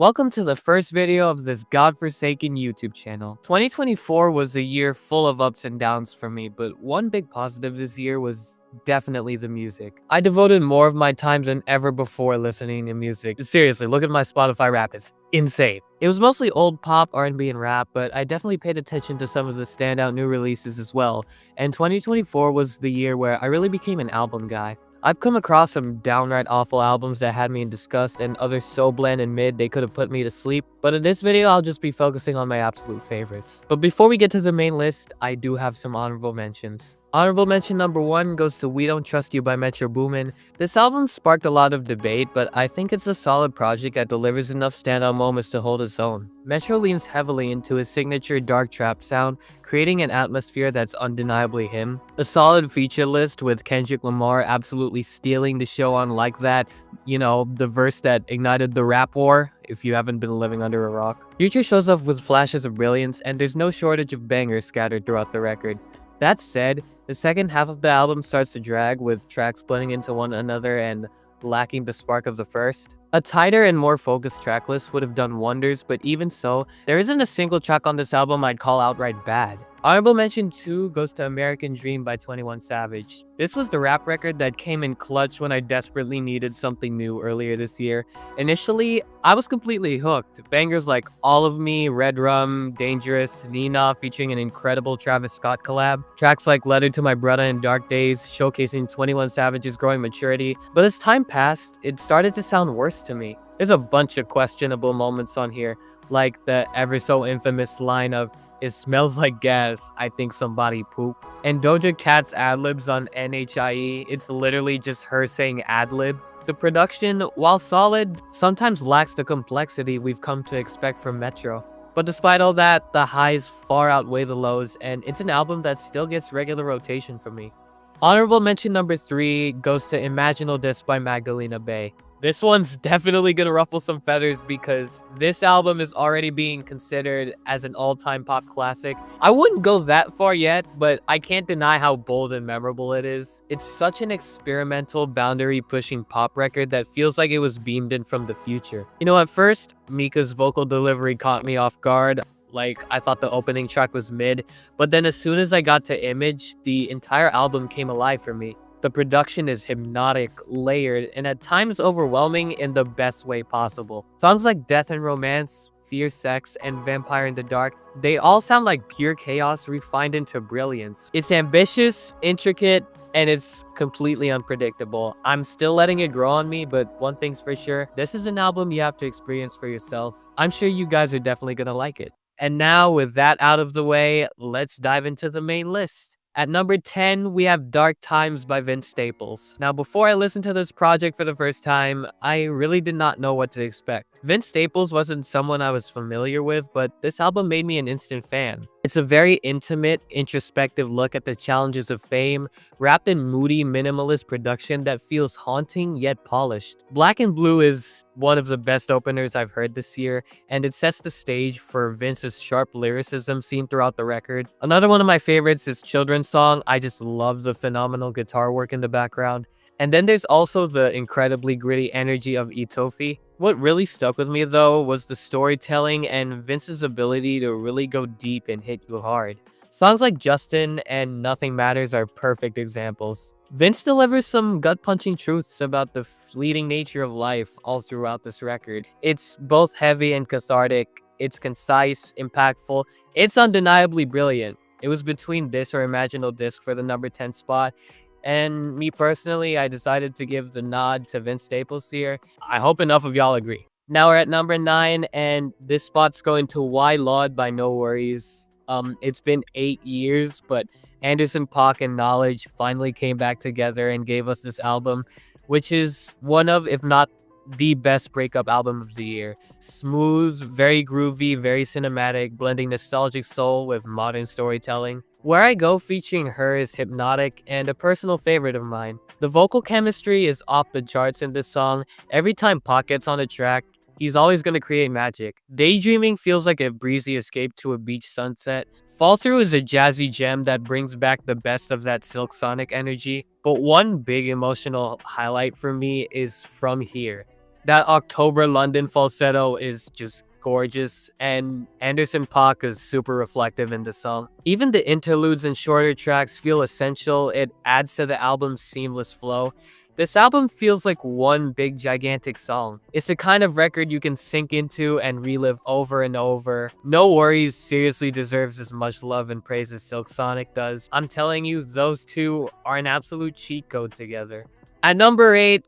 Welcome to the first video of this godforsaken YouTube channel. 2024 was a year full of ups and downs for me, but one big positive this year was definitely the music. I devoted more of my time than ever before listening to music. Seriously, look at my Spotify rap, it's insane. It was mostly old pop, R&B, and rap, but I definitely paid attention to some of the standout new releases as well. And 2024 was the year where I really became an album guy. I've come across some downright awful albums that had me in disgust and others so bland and mid they could have put me to sleep, but in this video I'll just be focusing on my absolute favorites. But before we get to the main list, I do have some honorable mentions. Honorable mention number 1 goes to We Don't Trust You by Metro Boomin. This album sparked a lot of debate, but I think it's a solid project that delivers enough standout moments to hold its own. Metro leans heavily into his signature dark trap sound, creating an atmosphere that's undeniably him. A solid feature list with Kendrick Lamar absolutely stealing the show on Like That, you know, the verse that ignited the rap war, if you haven't been living under a rock. Future shows up with flashes of brilliance, and there's no shortage of bangers scattered throughout the record. That said, the second half of the album starts to drag, with tracks blending into one another and lacking the spark of the first. A tighter and more focused track list would have done wonders, but even so, there isn't a single track on this album I'd call outright bad. Honorable mention 2 goes to American Dream by 21 Savage. This was the rap record that came in clutch when I desperately needed something new earlier this year. Initially, I was completely hooked. Bangers like All of Me, Red Rum, Dangerous, Nina featuring an incredible Travis Scott collab. Tracks like Letter to My Brother and Dark Days showcasing 21 Savage's growing maturity. But as time passed, it started to sound worse to me. There's a bunch of questionable moments on here, like the ever so infamous line of "It smells like gas, I think somebody pooped." And Doja Cat's ad-libs on NHIE, it's literally just her saying ad-lib. The production, while solid, sometimes lacks the complexity we've come to expect from Metro. But despite all that, the highs far outweigh the lows, and it's an album that still gets regular rotation for me. Honorable mention number 3 goes to Imaginal Disc by Magdalena Bay. This one's definitely gonna ruffle some feathers because this album is already being considered as an all-time pop classic. I wouldn't go that far yet, but I can't deny how bold and memorable it is. It's such an experimental, boundary-pushing pop record that feels like it was beamed in from the future. You know, at first, Mika's vocal delivery caught me off guard. Like, I thought the opening track was mid, but then as soon as I got to Image, the entire album came alive for me. The production is hypnotic, layered, and at times overwhelming in the best way possible. Songs like Death and Romance, Fierce Sex, and Vampire in the Dark, they all sound like pure chaos refined into brilliance. It's ambitious, intricate, and it's completely unpredictable. I'm still letting it grow on me, but one thing's for sure, this is an album you have to experience for yourself. I'm sure you guys are definitely gonna like it. And now, with that out of the way, let's dive into the main list. At number 10, we have Dark Times by Vince Staples. Now, before I listened to this project for the first time, I really did not know what to expect. Vince Staples wasn't someone I was familiar with, but this album made me an instant fan. It's a very intimate, introspective look at the challenges of fame, wrapped in moody, minimalist production that feels haunting yet polished. Black and Blue is one of the best openers I've heard this year, and it sets the stage for Vince's sharp lyricism seen throughout the record. Another one of my favorites is Children's Song. I just love the phenomenal guitar work in the background. And then there's also the incredibly gritty energy of Itofi. What really stuck with me though was the storytelling and Vince's ability to really go deep and hit you hard. Songs like Justin and Nothing Matters are perfect examples. Vince delivers some gut-punching truths about the fleeting nature of life all throughout this record. It's both heavy and cathartic, it's concise, impactful, it's undeniably brilliant. It was between this or Imaginal Disc for the number 10 spot. And me personally, I decided to give the nod to Vince Staples here. I hope enough of y'all agree. Now we're at number 9, and this spot's going to Why Laud by No Worries. It's been 8 years, but Anderson .Paak and Knowledge finally came back together and gave us this album, which is one of, if not the best breakup album of the year. Smooth, very groovy, very cinematic, blending nostalgic soul with modern storytelling. Where I Go featuring her is hypnotic and a personal favorite of mine. The vocal chemistry is off the charts in this song. Every time Paak gets on a track, he's always going to create magic. Daydreaming feels like a breezy escape to a beach sunset. Fall Through is a jazzy gem that brings back the best of that Silk Sonic energy. But one big emotional highlight for me is From Here. That October London falsetto is just gorgeous, and Anderson .Paak is super reflective in the song. Even the interludes and shorter tracks feel essential. It adds to the album's seamless flow. This album feels like one big gigantic song. It's the kind of record you can sink into and relive over and over. No Worries seriously deserves as much love and praise as Silk Sonic does. I'm telling you, those two are an absolute cheat code together. At number 8,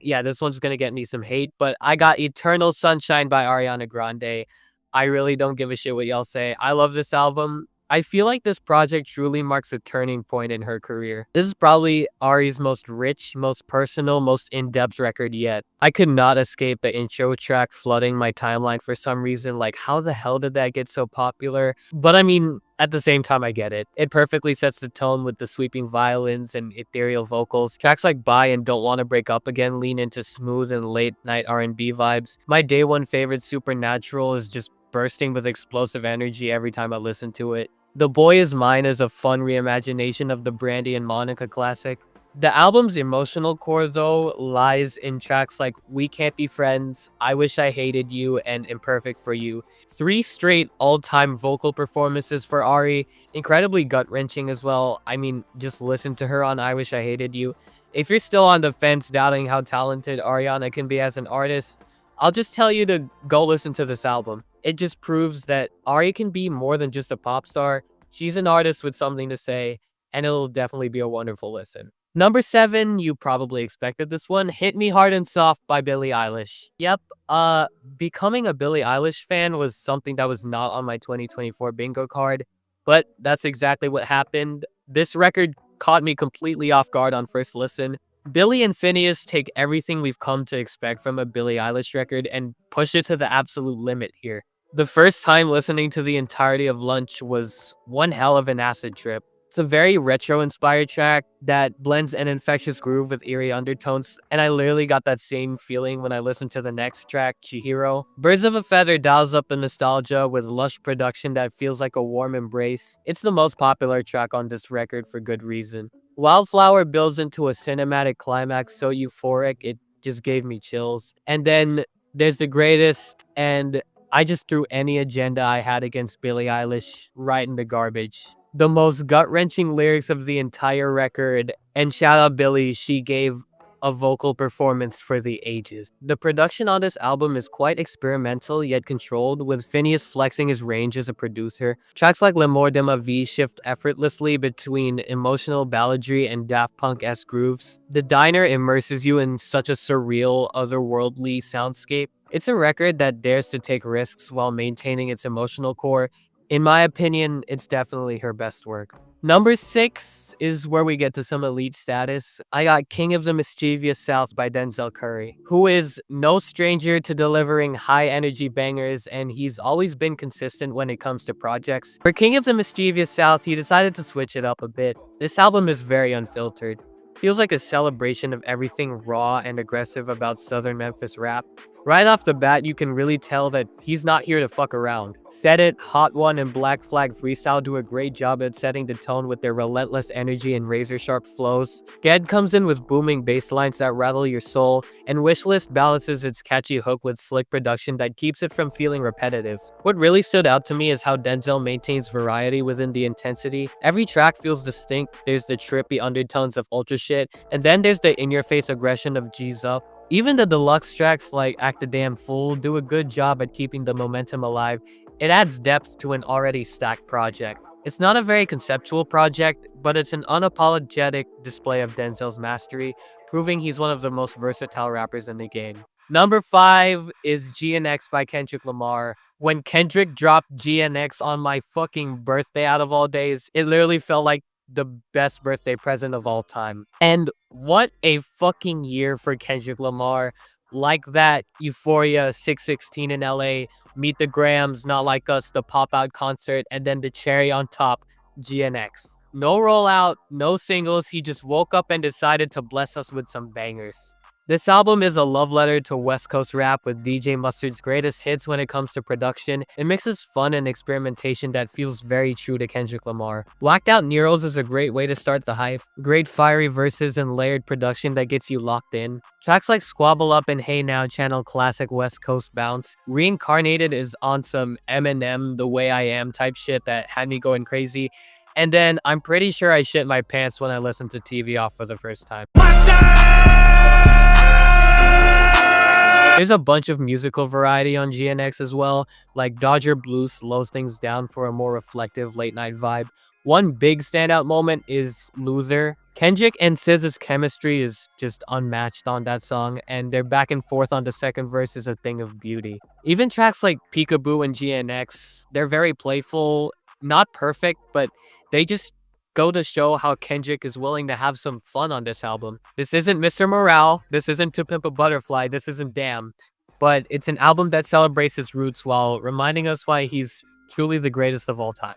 yeah, this one's gonna get me some hate, but I got Eternal Sunshine by Ariana Grande. I really don't give a shit what y'all say. I love this album. I feel like this project truly marks a turning point in her career. This is probably Ari's most rich, most personal, most in-depth record yet. I could not escape the intro track flooding my timeline for some reason. Like, how the hell did that get so popular? But I mean, at the same time, I get it. It perfectly sets the tone with the sweeping violins and ethereal vocals. Tracks like Bye and Don't Wanna Break Up Again lean into smooth and late-night R&B vibes. My day one favorite, Supernatural, is just bursting with explosive energy every time I listen to it. The Boy Is Mine is a fun reimagination of the Brandy and Monica classic. The album's emotional core, though, lies in tracks like We Can't Be Friends, I Wish I Hated You, and Imperfect for You. 3 straight all-time vocal performances for Ari, incredibly gut-wrenching as well. I mean, just listen to her on I Wish I Hated You. If you're still on the fence doubting how talented Ariana can be as an artist, I'll just tell you to go listen to this album. It just proves that Ari can be more than just a pop star. She's an artist with something to say, and it'll definitely be a wonderful listen. Number 7, you probably expected this one, Hit Me Hard and Soft by Billie Eilish. Yep, becoming a Billie Eilish fan was something that was not on my 2024 bingo card, but that's exactly what happened. This record caught me completely off guard on first listen. Billie and Phineas take everything we've come to expect from a Billie Eilish record and push it to the absolute limit here. The first time listening to the entirety of Lunch was one hell of an acid trip. It's a very retro-inspired track that blends an infectious groove with eerie undertones, and I literally got that same feeling when I listened to the next track, Chihiro. Birds of a Feather dials up the nostalgia with lush production that feels like a warm embrace. It's the most popular track on this record for good reason. Wildflower builds into a cinematic climax so euphoric, it just gave me chills. And then there's The Greatest, and I just threw any agenda I had against Billie Eilish right in the garbage. The most gut-wrenching lyrics of the entire record, and shout out Billie, she gave a vocal performance for the ages. The production on this album is quite experimental yet controlled, with Phineas flexing his range as a producer. Tracks like L'amour de ma vie shift effortlessly between emotional balladry and Daft Punk-esque grooves. The Diner immerses you in such a surreal, otherworldly soundscape. It's a record that dares to take risks while maintaining its emotional core. In my opinion, it's definitely her best work. Number 6 is where we get to some elite status. I got King of the Mischievous South by Denzel Curry, who is no stranger to delivering high-energy bangers, and he's always been consistent when it comes to projects. For King of the Mischievous South, he decided to switch it up a bit. This album is very unfiltered. Feels like a celebration of everything raw and aggressive about Southern Memphis rap. Right off the bat, you can really tell that he's not here to fuck around. Set It, Hot One, and Black Flag Freestyle do a great job at setting the tone with their relentless energy and razor-sharp flows. Sked comes in with booming bass lines that rattle your soul, and Wishlist balances its catchy hook with slick production that keeps it from feeling repetitive. What really stood out to me is how Denzel maintains variety within the intensity. Every track feels distinct. There's the trippy undertones of Ultra Shit, and then there's the in-your-face aggression of G's Up. Even the deluxe tracks like Act the Damn Fool do a good job at keeping the momentum alive. It adds depth to an already stacked project. It's not a very conceptual project, but it's an unapologetic display of Denzel's mastery, proving he's one of the most versatile rappers in the game. Number 5 is GNX by Kendrick Lamar. When Kendrick dropped GNX on my fucking birthday out of all days, it literally felt like the best birthday present of all time. And what a fucking year for Kendrick Lamar. Like that, Euphoria, 616 in LA, Meet the Grams, Not Like Us, the pop-out concert, and then the cherry on top, GNX. No rollout, no singles, he just woke up and decided to bless us with some bangers. This album is a love letter to West Coast rap with DJ Mustard's greatest hits when it comes to production. It mixes fun and experimentation that feels very true to Kendrick Lamar. Blacked Out Neros is a great way to start the hype. Great fiery verses and layered production that gets you locked in. Tracks like Squabble Up and Hey Now channel classic West Coast bounce. Reincarnated is on some Eminem The Way I Am type shit that had me going crazy. And then I'm pretty sure I shit my pants when I listened to TV Off for the first time. There's a bunch of musical variety on GNX as well, like Dodger Blues slows things down for a more reflective late night vibe. One big standout moment is Luther. Kendrick and SZA's chemistry is just unmatched on that song, and their back and forth on the second verse is a thing of beauty. Even tracks like Peekaboo and GNX, they're very playful, not perfect, but they just go to show how Kendrick is willing to have some fun on this album. This isn't Mr. Morale, this isn't To Pimp a Butterfly, this isn't Damn, but it's an album that celebrates his roots while reminding us why he's truly the greatest of all time.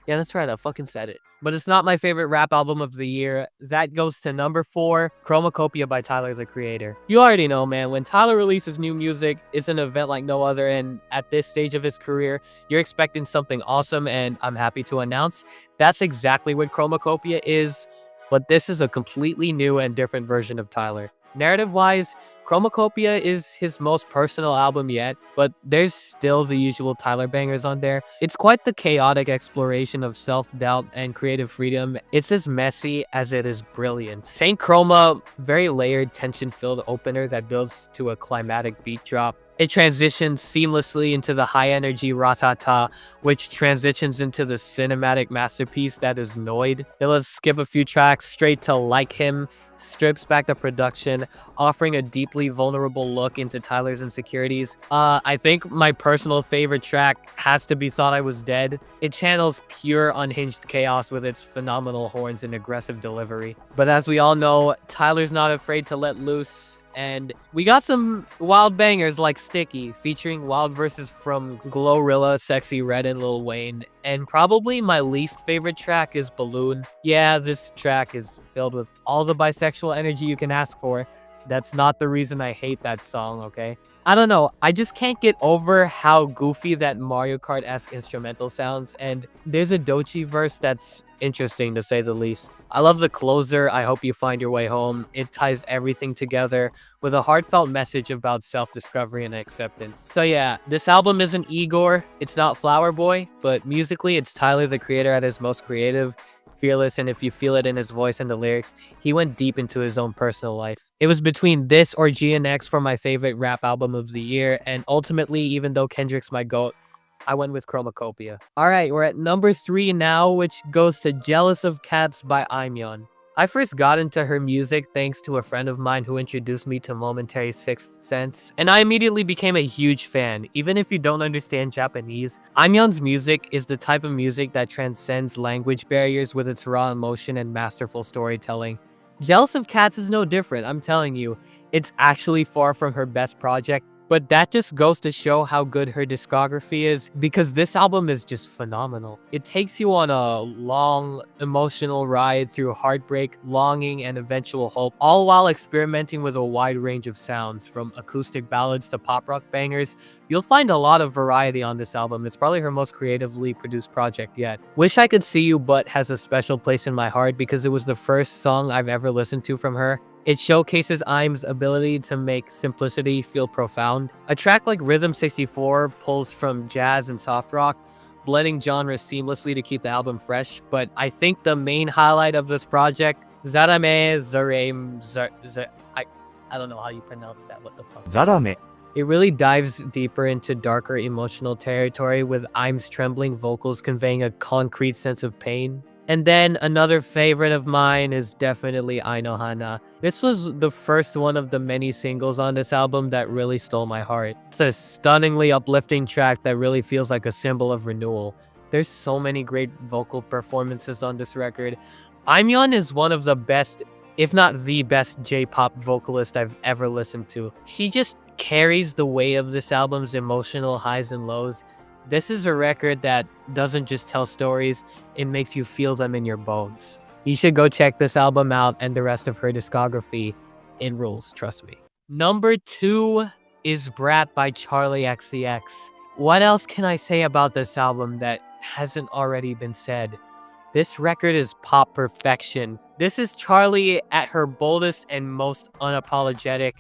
Yeah, that's right, I fucking said it. But it's not my favorite rap album of the year. That goes to number 4, Chromakopia by Tyler, the Creator. You already know, man, when Tyler releases new music, it's an event like no other, and at this stage of his career, you're expecting something awesome, and I'm happy to announce that's exactly what Chromakopia is, but this is a completely new and different version of Tyler. Narrative-wise, Chromakopia is his most personal album yet, but there's still the usual Tyler bangers on there. It's quite the chaotic exploration of self-doubt and creative freedom. It's as messy as it is brilliant. Saint Chroma, very layered, tension-filled opener that builds to a climatic beat drop. It transitions seamlessly into the high-energy Ratata, which transitions into the cinematic masterpiece that is Noid. Then let's skip a few tracks straight to Like Him, strips back the production, offering a deeply vulnerable look into Tyler's insecurities. I think my personal favorite track has to be Thought I Was Dead. It channels pure unhinged chaos with its phenomenal horns and aggressive delivery. But as we all know, Tyler's not afraid to let loose. And we got some wild bangers like Sticky, featuring wild verses from Glorilla, Sexy Red, and Lil Wayne. And probably my least favorite track is Balloon. Yeah, this track is filled with all the bisexual energy you can ask for. That's not the reason I hate that song, okay? I don't know, I just can't get over how goofy that Mario Kart-esque instrumental sounds, and there's a Doechii verse that's interesting to say the least. I love the closer, I Hope You Find Your Way Home. It ties everything together with a heartfelt message about self-discovery and acceptance. So yeah, this album isn't Igor, it's not Flower Boy, but musically it's Tyler, the Creator, at his most creative, fearless, and if you feel it in his voice and the lyrics, he went deep into his own personal life. It was between this or GNX for my favorite rap album of the year, and ultimately, even though Kendrick's my GOAT, I went with Chromakopia. Alright, we're at number 3 now, which goes to Jealous of Cats by Aimyon. I first got into her music thanks to a friend of mine who introduced me to Momentary Sixth Sense, and I immediately became a huge fan. Even if you don't understand Japanese, Aimyon's music is the type of music that transcends language barriers with its raw emotion and masterful storytelling. Jealous of Cats is no different, I'm telling you. It's actually far from her best project, but that just goes to show how good her discography is, because this album is just phenomenal. It takes you on a long, emotional ride through heartbreak, longing, and eventual hope, all while experimenting with a wide range of sounds, from acoustic ballads to pop rock bangers. You'll find a lot of variety on this album. It's probably her most creatively produced project yet. Wish I Could See You But has a special place in my heart because it was the first song I've ever listened to from her. It showcases Aim's ability to make simplicity feel profound. A track like Rhythm 64 pulls from jazz and soft rock, blending genres seamlessly to keep the album fresh. But I think the main highlight of this project, Zarame Zarame I don't know how you pronounce that, what the fuck? Zarame. It really dives deeper into darker emotional territory, with Aim's trembling vocals conveying a concrete sense of pain. And then another favorite of mine is definitely Ainohana. This was the first one of the many singles on this album that really stole my heart. It's a stunningly uplifting track that really feels like a symbol of renewal. There's so many great vocal performances on this record. Aimyon is one of the best, if not the best, J-pop vocalist I've ever listened to. She just carries the weight of this album's emotional highs and lows. This is a record that doesn't just tell stories, it makes you feel them in your bones. You should go check this album out and the rest of her discography. It rules, trust me. Number 2 is Brat by Charlie XCX. What else can I say about this album that hasn't already been said? This record is pop perfection. This is Charlie at her boldest and most unapologetic.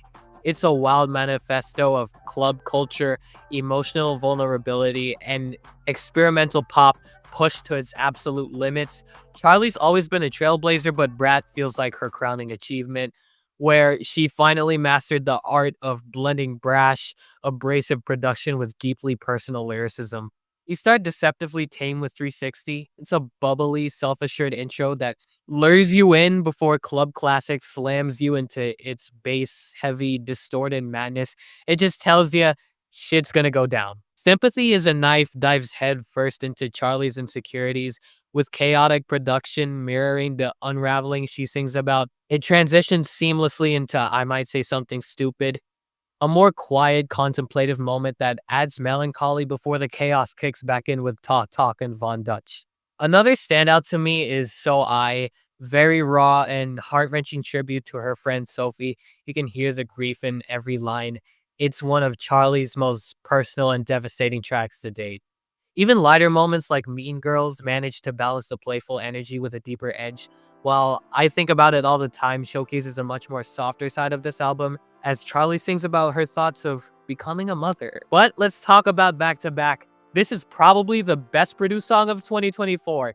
It's a wild manifesto of club culture, emotional vulnerability, and experimental pop pushed to its absolute limits. Charlie's always been a trailblazer, but Brat feels like her crowning achievement, where she finally mastered the art of blending brash, abrasive production with deeply personal lyricism. You start deceptively tame with 360. It's a bubbly, self-assured intro that lures you in before club classic slams you into its bass-heavy, distorted madness. It just tells you shit's gonna go down. Sympathy is a knife dives head first into Charlie's insecurities, with chaotic production mirroring the unraveling she sings about. It transitions seamlessly into I Might Say Something Stupid, a more quiet, contemplative moment that adds melancholy before the chaos kicks back in with Talk Talk and Von Dutch. Another standout to me is So I, very raw and heart-wrenching tribute to her friend Sophie. You can hear the grief in every line. It's one of Charlie's most personal and devastating tracks to date. Even lighter moments like Mean Girls manage to balance the playful energy with a deeper edge, while I Think About It All the Time showcases a much more softer side of this album, as Charlie sings about her thoughts of becoming a mother. But let's talk about Back to Back. This is probably the best produced song of 2024.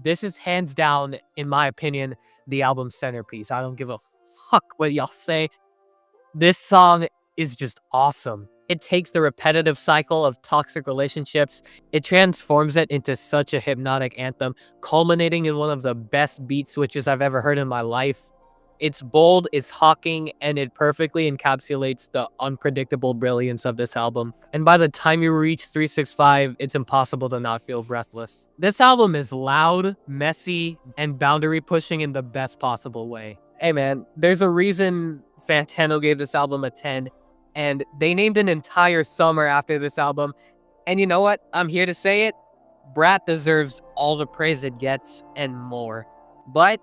This is hands down, in my opinion, the album's centerpiece. I don't give a fuck what y'all say. This song is just awesome. It takes the repetitive cycle of toxic relationships, it transforms it into such a hypnotic anthem, culminating in one of the best beat switches I've ever heard in my life. It's bold, it's hawking, and it perfectly encapsulates the unpredictable brilliance of this album. And by the time you reach 365, it's impossible to not feel breathless. This album is loud, messy, and boundary pushing in the best possible way. Hey man, there's a reason Fantano gave this album a 10, and they named an entire summer after this album. And you know what? I'm here to say it. Brat deserves all the praise it gets and more. But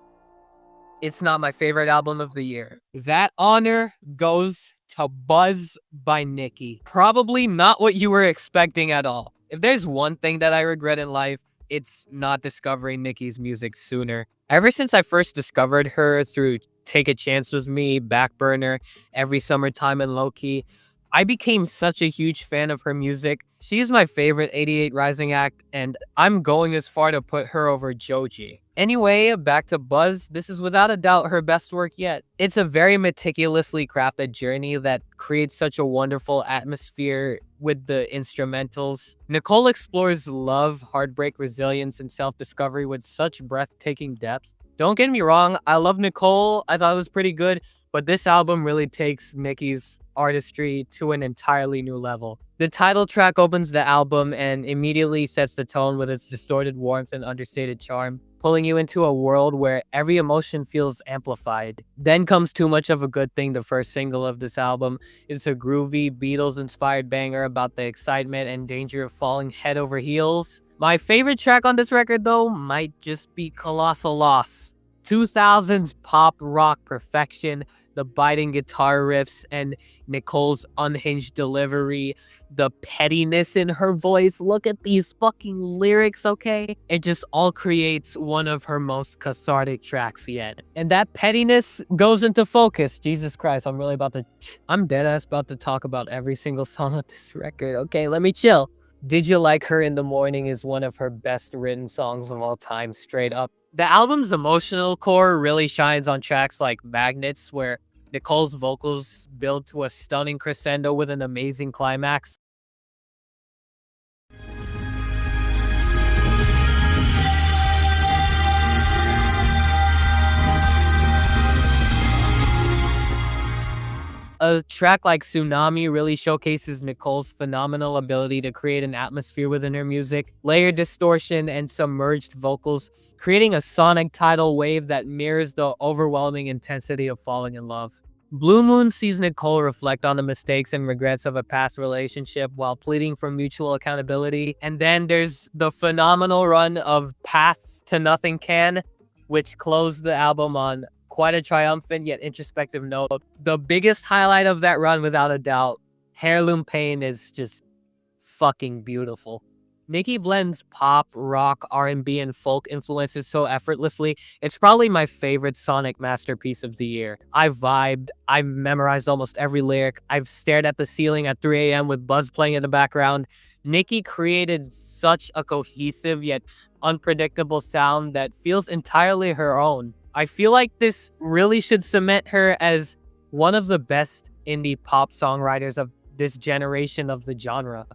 it's not my favorite album of the year. That honor goes to Buzz by Nicki. Probably not what you were expecting at all. If there's one thing that I regret in life, it's not discovering Nicki's music sooner. Ever since I first discovered her through Take a Chance with Me, Backburner, Every Summertime, and Low Key, I became such a huge fan of her music. She is my favorite 88 Rising act, and I'm going as far to put her over Joji. Anyway, back to Buzz. This is without a doubt her best work yet. It's a very meticulously crafted journey that creates such a wonderful atmosphere with the instrumentals. Nicole explores love, heartbreak, resilience, and self-discovery with such breathtaking depth. Don't get me wrong, I love Nicole. I thought it was pretty good, but this album really takes Nicki's artistry to an entirely new level. The title track opens the album and immediately sets the tone with its distorted warmth and understated charm, pulling you into a world where every emotion feels amplified. Then comes Too Much of a Good Thing, the first single of this album. It's a groovy, Beatles-inspired banger about the excitement and danger of falling head over heels. My favorite track on this record, though, might just be Colossal Loss. 2000s pop rock perfection, the biting guitar riffs, and Nicole's unhinged delivery, the pettiness in her voice. Look at these fucking lyrics, okay? It just all creates one of her most cathartic tracks yet. And that pettiness goes into focus. Jesus Christ, I'm deadass about to talk about every single song on this record. Okay, let me chill. Did You Like Her in the Morning is one of her best written songs of all time, straight up. The album's emotional core really shines on tracks like Magnets, where Nicole's vocals build to a stunning crescendo with an amazing climax. A track like Tsunami really showcases Nicole's phenomenal ability to create an atmosphere within her music, layered distortion, and submerged vocals, creating a sonic tidal wave that mirrors the overwhelming intensity of falling in love. Blue Moon sees Nicole reflect on the mistakes and regrets of a past relationship while pleading for mutual accountability. And then there's the phenomenal run of Paths to Nothing Can, which closed the album on quite a triumphant yet introspective note. The biggest highlight of that run, without a doubt, Heirloom Pain is just fucking beautiful. Nicki blends pop, rock, R&B, and folk influences so effortlessly. It's probably my favorite sonic masterpiece of the year. I vibed, I memorized almost every lyric, I've stared at the ceiling at 3 a.m. with Buzz playing in the background. Nicki created such a cohesive yet unpredictable sound that feels entirely her own. I feel like this really should cement her as one of the best indie pop songwriters of this generation of the genre.